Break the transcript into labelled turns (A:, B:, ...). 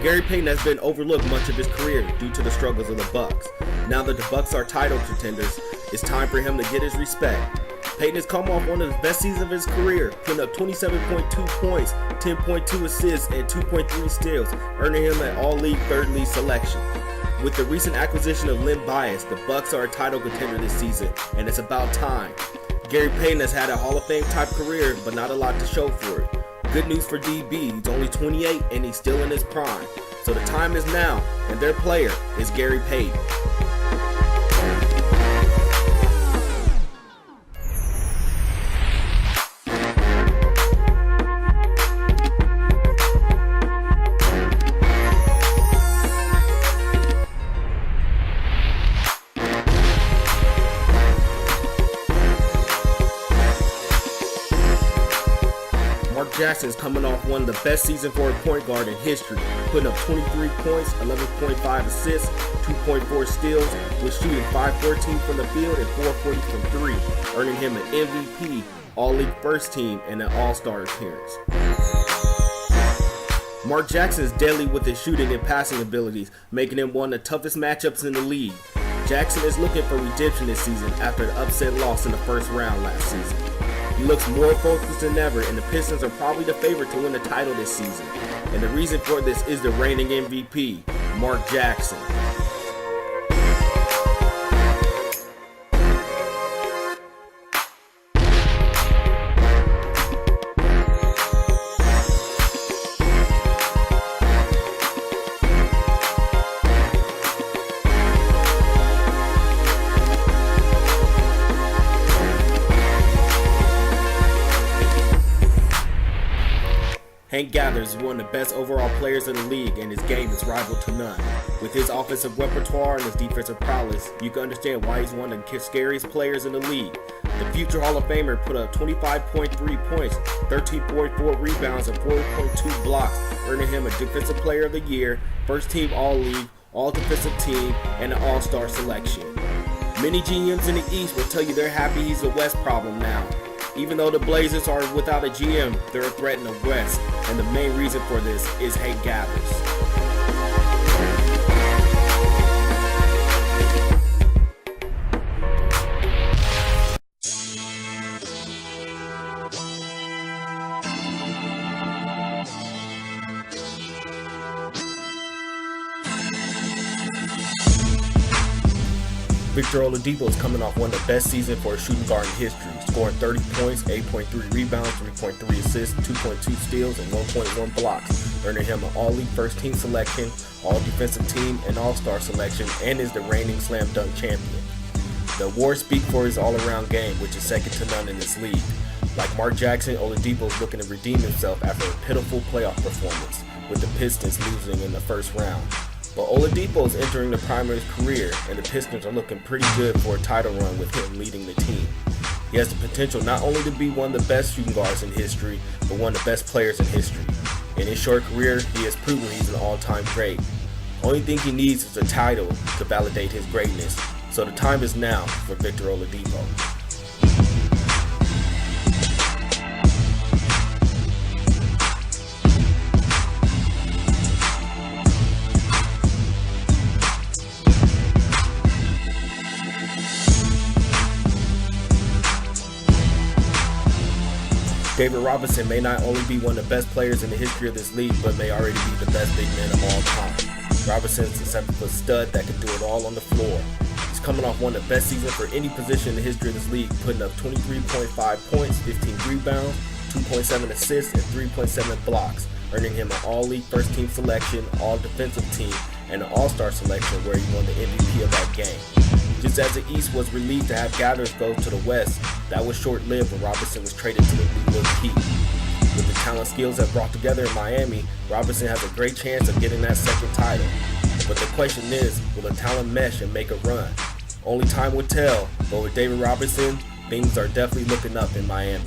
A: Gary Payton has been overlooked much of his career due to the struggles of the Bucks. Now that the Bucks are title contenders, it's time for him to get his respect. Payton has come off one of the best seasons of his career, putting up 27.2 points, 10.2 assists, and 2.3 steals, earning him an all-league third league selection. With the recent acquisition of Len Bias, the Bucks are a title contender this season, and it's about time. Gary Payton has had a Hall of Fame type career, but not a lot to show for it. Good news for DB, he's only 28 and he's still in his prime. So the time is now, and their player is Gary Payton. Mark Jackson is coming off one of the best seasons for a point guard in history, putting up 23 points, 11.5 assists, 2.4 steals, with shooting 5-14 from the field and 4-40 from 3, earning him an MVP, All-League First Team, and an All-Star appearance. Mark Jackson is deadly with his shooting and passing abilities, making him one of the toughest matchups in the league. Jackson is looking for redemption this season after an upset loss in the first round last season. He looks more focused than ever, and the Pistons are probably the favorite to win the title this season. And the reason for this is the reigning MVP, Mark Jackson. Hank Gathers is one of the best overall players in the league, and his game is rival to none. With his offensive repertoire and his defensive prowess, you can understand why he's one of the scariest players in the league. The future Hall of Famer put up 25.3 points, 13.4 rebounds, and 4.2 blocks, earning him a Defensive Player of the Year, First Team All-League, All-Defensive Team, and an All-Star selection. Many GMs in the East will tell you they're happy he's a West problem now. Even though the Blazers are without a GM, they're a threat in the West, and the main reason for this is Hank Gathers. Victor Oladipo is coming off one of the best seasons for a shooting guard in history, scoring 30 points, 8.3 rebounds, 3.3 assists, 2.2 steals, and 1.1 blocks, earning him an All-League First Team selection, All-Defensive Team, and All-Star selection, and is the reigning slam dunk champion. The awards speak for his all-around game, which is second to none in this league. Like Mark Jackson, Oladipo is looking to redeem himself after a pitiful playoff performance, with the Pistons losing in the first round. But Oladipo is entering the prime of his career, and the Pistons are looking pretty good for a title run with him leading the team. He has the potential not only to be one of the best shooting guards in history, but one of the best players in history. In his short career, he has proven he's an all-time great. Only thing he needs is a title to validate his greatness, so the time is now for Victor Oladipo. David Robinson may not only be one of the best players in the history of this league, but may already be the best big man of all time. Robinson is a 7-foot stud that can do it all on the floor. He's coming off one of the best seasons for any position in the history of this league, putting up 23.5 points, 15 rebounds, 2.7 assists, and 3.7 blocks, earning him an All-League First Team selection, All-Defensive Team, and an All-Star selection where he won the MVP of that game. Just as the East was relieved to have Gathers go to the West, that was short-lived when Robinson was traded to the New York Heat. With the talent skills that brought together in Miami, Robinson has a great chance of getting that second title. But the question is, will the talent mesh and make a run? Only time will tell, but with David Robinson, things are definitely looking up in Miami.